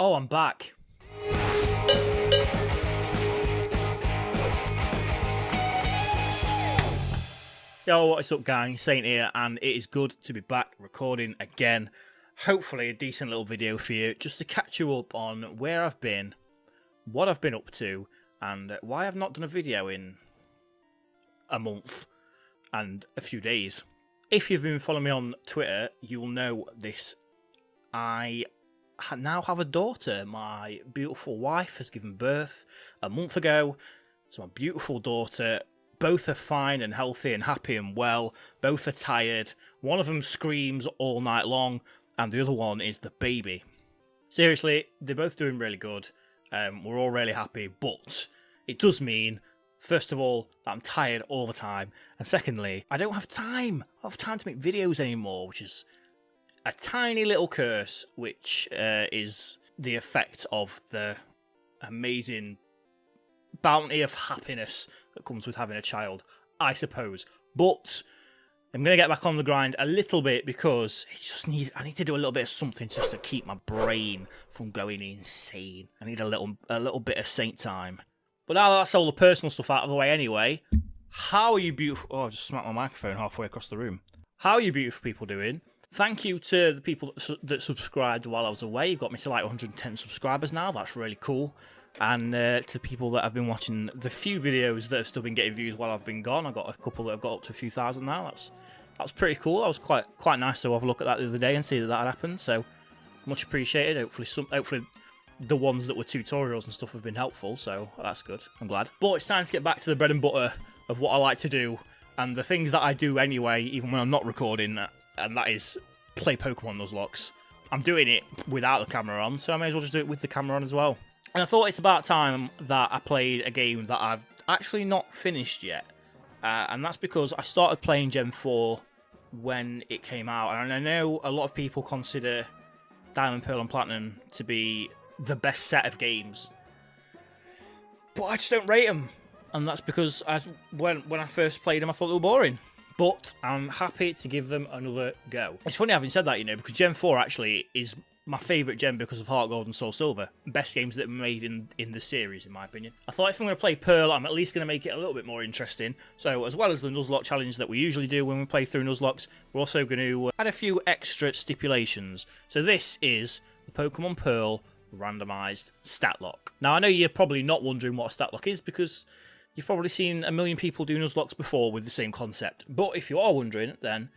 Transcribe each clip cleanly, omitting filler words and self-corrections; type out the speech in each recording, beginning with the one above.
Oh, I'm back. Yo, what's up gang, Saint here, and it is good to be back recording again. Hopefully a decent little video for you, just to catch you up on where I've been, what I've been up to, and why I've not done a video in a month and a few days. If you've been following me on Twitter, you'll know this. I now have a daughter. My beautiful wife has given birth a month ago to my beautiful daughter. Both are fine and healthy and happy and well. Both are tired. One of them screams all night long, and the other one is the baby. Seriously, they're both doing really good. We're all really happy, but it does mean, first of all, that I'm tired all the time, and secondly, I don't have time. I don't have time to make videos anymore, which is a tiny little curse, which is the effect of the amazing bounty of happiness that comes with having a child, I suppose. But I'm going to get back on the grind a little bit because I need to do a little bit of something just to keep my brain from going insane. I need a little bit of Saint time. But now that's all the personal stuff out of the way anyway, how are you beautiful... Oh, I just smacked my microphone halfway across the room. How are you beautiful people doing? Thank you to the people that subscribed while I was away. You've got me to like 110 subscribers now. That's really cool. And to the people that have been watching the few videos that have still been getting views while I've been gone, I've got a couple that have got up to a few thousand now. That's pretty cool. That was quite nice to have a look at that the other day and see that had happened. So much appreciated. Hopefully the ones that were tutorials and stuff have been helpful. So that's good. I'm glad. But it's time to get back to the bread and butter of what I like to do and the things that I do anyway, even when I'm not recording, and that is play Pokemon Nuzlocke. I'm doing it without the camera on, so I may as well just do it with the camera on as well. And I thought it's about time that I played a game that I've actually not finished yet. And that's because I started playing Gen 4 when it came out. And I know a lot of people consider Diamond, Pearl and Platinum to be the best set of games. But I just don't rate them. And that's because when I first played them, I thought they were boring. But I'm happy to give them another go. It's funny having said that, you know, because Gen 4 actually is my favourite gen because of Heart Gold and Soul Silver. Best games that were made in the series, in my opinion. I thought if I'm going to play Pearl, I'm at least going to make it a little bit more interesting. So as well as the Nuzlocke challenge that we usually do when we play through Nuzlocks, we're also going to add a few extra stipulations. So this is the Pokemon Pearl Randomised Statlocke. Now I know you're probably not wondering what a Statlocke is because you've probably seen a million people do Nuzlocks before with the same concept. But if you are wondering, then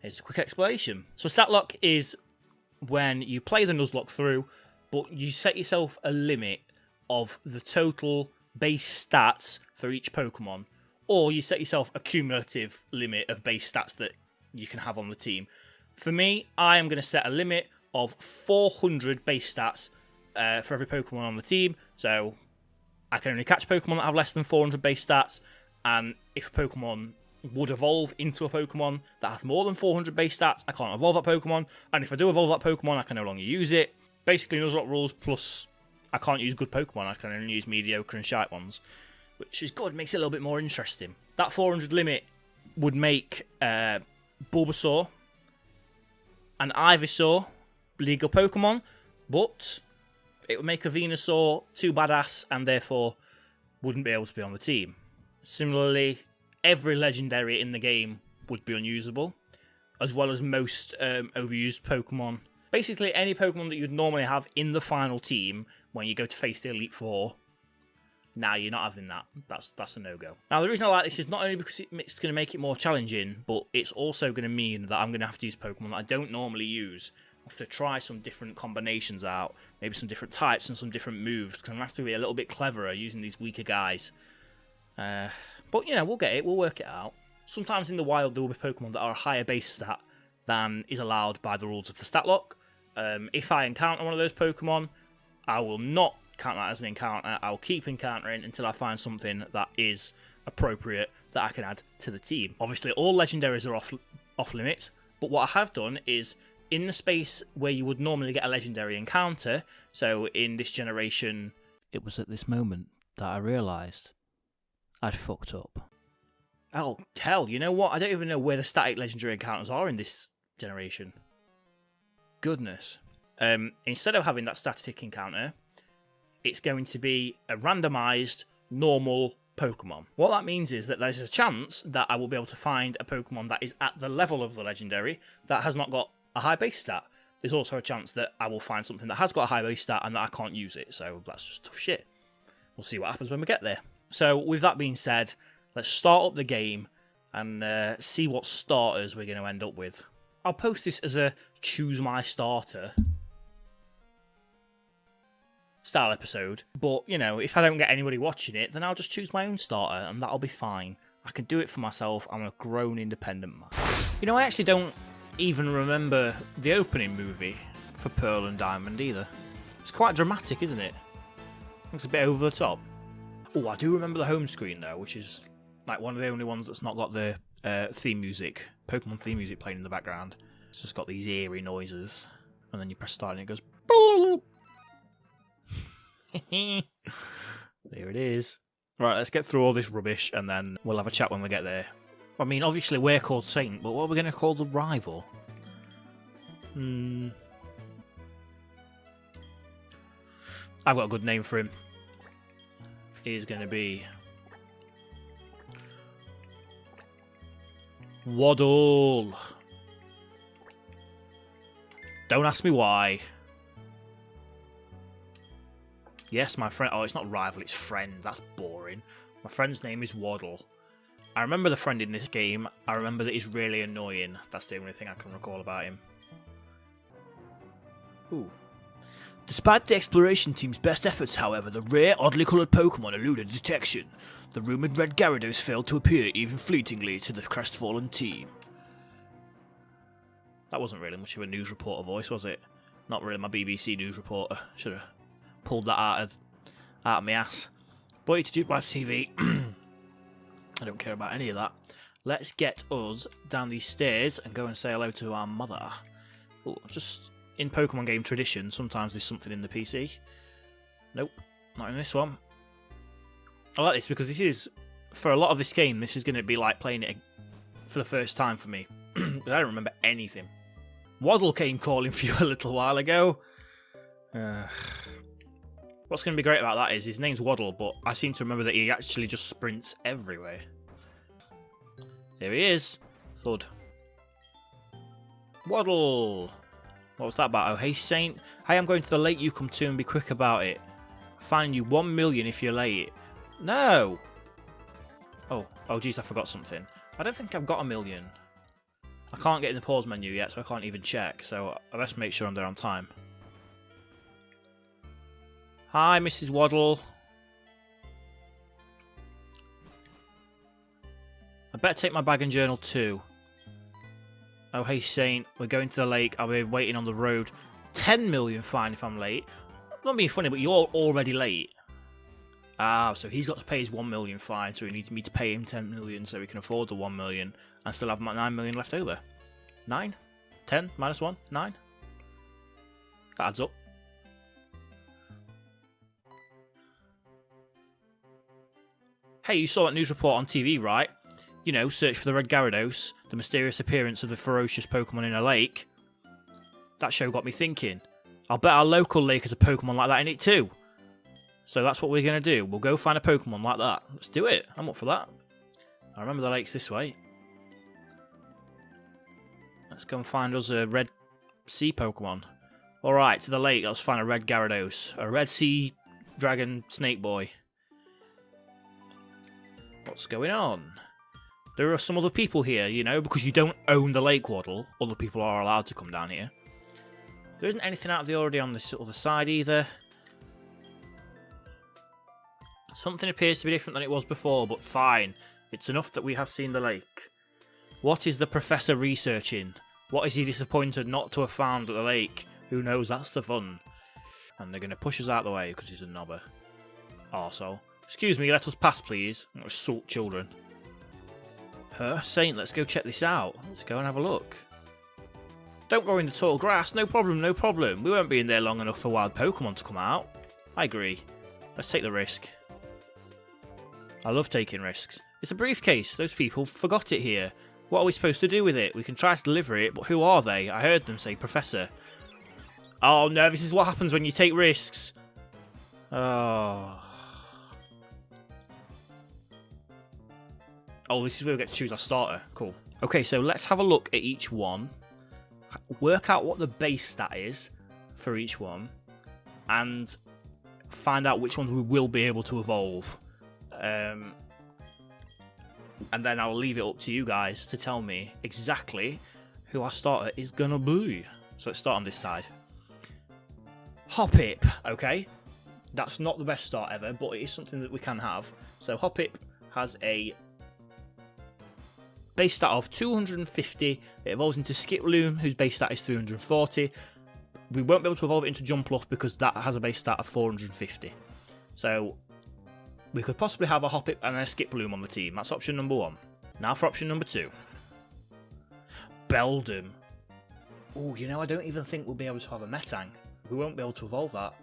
here's a quick explanation. So Statlocke is when you play the Nuzlocke through, but you set yourself a limit of the total base stats for each Pokemon, or you set yourself a cumulative limit of base stats that you can have on the team. For me, I am going to set a limit of 400 base stats for every Pokemon on the team, so I can only catch Pokemon that have less than 400 base stats, and if a Pokemon would evolve into a Pokemon that has more than 400 base stats, I can't evolve that Pokemon, and if I do evolve that Pokemon, I can no longer use it. Basically, Nuzlocke rules, plus I can't use good Pokemon, I can only use mediocre and shite ones, which is good, makes it a little bit more interesting. That 400 limit would make Bulbasaur and Ivysaur legal Pokemon, but it would make a Venusaur too badass and therefore wouldn't be able to be on the team. Similarly, every legendary in the game would be unusable, as well as most overused Pokemon. Basically, any Pokemon that you'd normally have in the final team when you go to face the Elite Four, now you're not having that. That's a no-go. Now, the reason I like this is not only because it's going to make it more challenging, but it's also going to mean that I'm going to have to use Pokemon that I don't normally use. I have to try some different combinations out, maybe some different types and some different moves, because I'm going to have to be a little bit cleverer using these weaker guys. But, you know, we'll get it. We'll work it out. Sometimes in the wild, there will be Pokemon that are a higher base stat than is allowed by the rules of the Statlocke. If I encounter one of those Pokemon, I will not count that as an encounter. I'll keep encountering until I find something that is appropriate that I can add to the team. Obviously, all legendaries are off limits, but what I have done is, in the space where you would normally get a legendary encounter, so in this generation, it was at this moment that I realised I'd fucked up. Oh, hell, you know what? I don't even know where the static legendary encounters are in this generation. Goodness. instead of having that static encounter, it's going to be a randomised, normal Pokemon. What that means is that there's a chance that I will be able to find a Pokemon that is at the level of the legendary that has not got a high base stat. There's also a chance that I will find something that has got a high base stat and that I can't use it, so that's just tough shit. We'll see what happens when we get there. So with that being said, let's start up the game and see what starters we're going to end up with. I'll post this as a choose my starter style episode, but you know, if I don't get anybody watching it, then I'll just choose my own starter and that'll be fine. I can do it for myself. I'm a grown independent man. You know, I actually don't even remember the opening movie for Pearl and Diamond either. It's quite dramatic, isn't it? Looks a bit over the top. Oh, I do remember the home screen though, which is like one of the only ones that's not got the theme music, Pokemon theme music playing in the background. It's just got these eerie noises, and then you press start and it goes. There it is. Right, let's get through all this rubbish and then we'll have a chat when we get there. I mean, obviously we're called Saint, but what are we going to call the rival? I've got a good name for him. He's going to be Waddle. Don't ask me why. Yes, my friend... Oh, it's not rival, it's friend. That's boring. My friend's name is Waddle. I remember the friend in this game. I remember that he's really annoying. That's the only thing I can recall about him. Ooh. Despite the exploration team's best efforts, however, the rare, oddly coloured Pokemon eluded detection. The rumoured red Gyarados failed to appear even fleetingly to the crestfallen team. That wasn't really much of a news reporter voice, was it? Not really my BBC news reporter. Should have pulled that out of my ass. But to do live TV, I don't care about any of that. Let's get us down these stairs and go and say hello to our mother. Ooh, just in Pokemon game tradition, sometimes there's something in the PC. Nope, not in this one. I like this because this is, for a lot of this game, this is going to be like playing it for the first time for me. I don't remember anything. Waddle came calling for you a little while ago. What's going to be great about that is his name's Waddle, but I seem to remember that he actually just sprints everywhere. There he is. Thud. Waddle. What was that about? Oh, hey Saint. Hey, I'm going to the lake you come to and be quick about it. Fine you 1 million if you're late. No. Oh geez, I forgot something. I don't think I've got 1 million. I can't get in the pause menu yet, so I can't even check. So I best make sure I'm there on time. Hi, Mrs. Waddle. I better take my bag and journal too. Oh, hey, Saint. We're going to the lake. I'll be waiting on the road. 10 million fine if I'm late. I'm not being funny, but you're already late. Ah, so he's got to pay his 1 million fine, so he needs me to pay him 10 million so he can afford the 1 million and still have my 9 million left over. 9? 10 minus 1? 9? That adds up. Hey, you saw that news report on TV, right? You know, search for the red Gyarados, the mysterious appearance of the ferocious Pokemon in a lake. That show got me thinking. I'll bet our local lake has a Pokemon like that in it too. So that's what we're going to do. We'll go find a Pokemon like that. Let's do it. I'm up for that. I remember the lake's this way. Let's go and find us a red sea Pokemon. Alright, to the lake. Let's find a red Gyarados. A red sea dragon snake boy. What's going on? There are some other people here, you know, because you don't own the lake, Waddle. Other people are allowed to come down here. There isn't anything out of the ordinary on this other side either. Something appears to be different than it was before, but fine. It's enough that we have seen the lake. What is the professor researching? What is he disappointed not to have found at the lake? Who knows, that's the fun. And they're going to push us out of the way because he's a knobber. Arsehole. Excuse me, let us pass, please. Assault children. Huh? Saint, let's go check this out. Let's go and have a look. Don't go in the tall grass. No problem, no problem. We won't be in there long enough for wild Pokemon to come out. I agree. Let's take the risk. I love taking risks. It's a briefcase. Those people forgot it here. What are we supposed to do with it? We can try to deliver it, but who are they? I heard them say Professor. Oh no, this is what happens when you take risks. Oh. Oh, this is where we get to choose our starter. Cool. Okay, so let's have a look at each one. Work out what the base stat is for each one. And find out which ones we will be able to evolve. And then I'll leave it up to you guys to tell me exactly who our starter is gonna be. So let's start on this side. Hoppip, okay? That's not the best start ever, but it is something that we can have. So Hoppip has a base stat of 250. It evolves into Skiploom, whose base stat is 340. We won't be able to evolve it into Jumpluff because that has a base stat of 450. So we could possibly have a Hoppip and a Skiploom on the team. That's option number 1. Now for option number 2. Beldum. Oh, you know, I don't even think we'll be able to have a Metang. We won't be able to evolve that.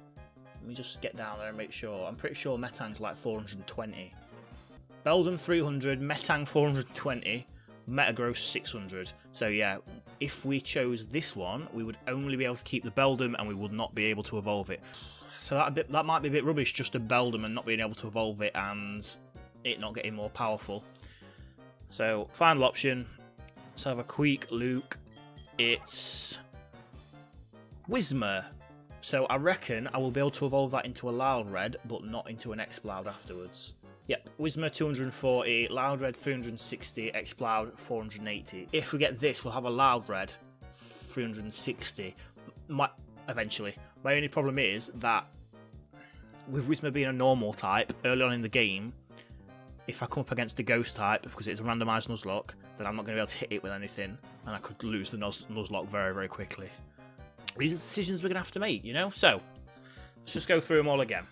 Let me just get down there and make sure. I'm pretty sure Metang's like 420. Beldum 300, Metang 420, Metagross 600. So yeah, if we chose this one, we would only be able to keep the Beldum and we would not be able to evolve it. So that might be a bit rubbish, just a Beldum and not being able to evolve it and it not getting more powerful. So final option, let's have a quick look. It's Whismur. So I reckon I will be able to evolve that into a Loudred, but not into an Exploud afterwards. Yep, Whismur 240, Loudred 360, Exploud 480. If we get this, we'll have a Loudred 360. Eventually. My only problem is that with Whismur being a normal type, early on in the game, if I come up against a ghost type, because it's a randomised Nuzlocke, then I'm not going to be able to hit it with anything, and I could lose the Nuzlocke very, very quickly. These are decisions we're going to have to make, you know? So, let's just go through them all again.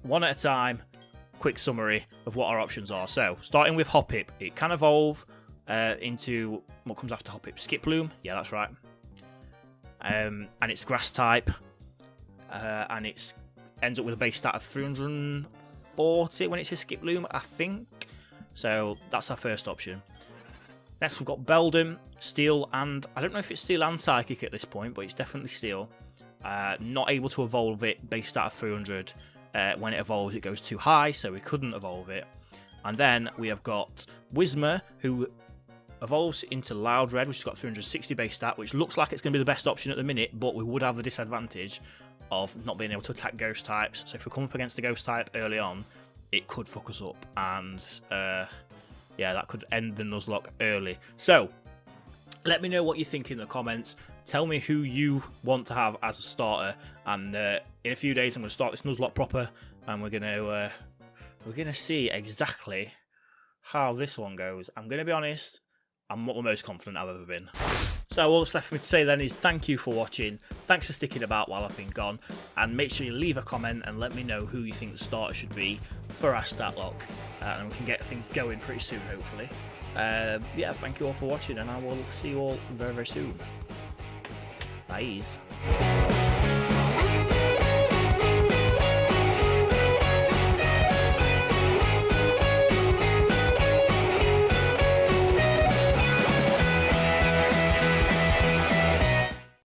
One at a time, quick summary of what our options are. So, starting with Hoppip, it can evolve into what comes after Hoppip. Skiploom, yeah, that's right. And it's grass type, and it ends up with a base stat of 340 when it's a Skiploom, I think. So, that's our first option. Next, we've got Beldum, Steel, and I don't know if it's Steel and Psychic at this point, but it's definitely Steel. Not able to evolve it, base stat of 300. When it evolves, it goes too high, so we couldn't evolve it. And then we have got Whismur, who evolves into Loudred, which has got 360 base stat, which looks like it's going to be the best option at the minute, but we would have the disadvantage of not being able to attack ghost types. So if we come up against a ghost type early on, it could fuck us up, and yeah, that could end the Nuzlocke early. So, let me know what you think in the comments. Tell me who you want to have as a starter. And in a few days, I'm going to start this Nuzlocke proper, and we're gonna see exactly how this one goes. I'm going to be honest, I'm not the most confident I've ever been. So all that's left for me to say then is thank you for watching. Thanks for sticking about while I've been gone. And make sure you leave a comment and let me know who you think the starter should be for our Statlocke. And we can get things going pretty soon, hopefully. Yeah, thank you all for watching, and I will see you all very, very soon. Bye.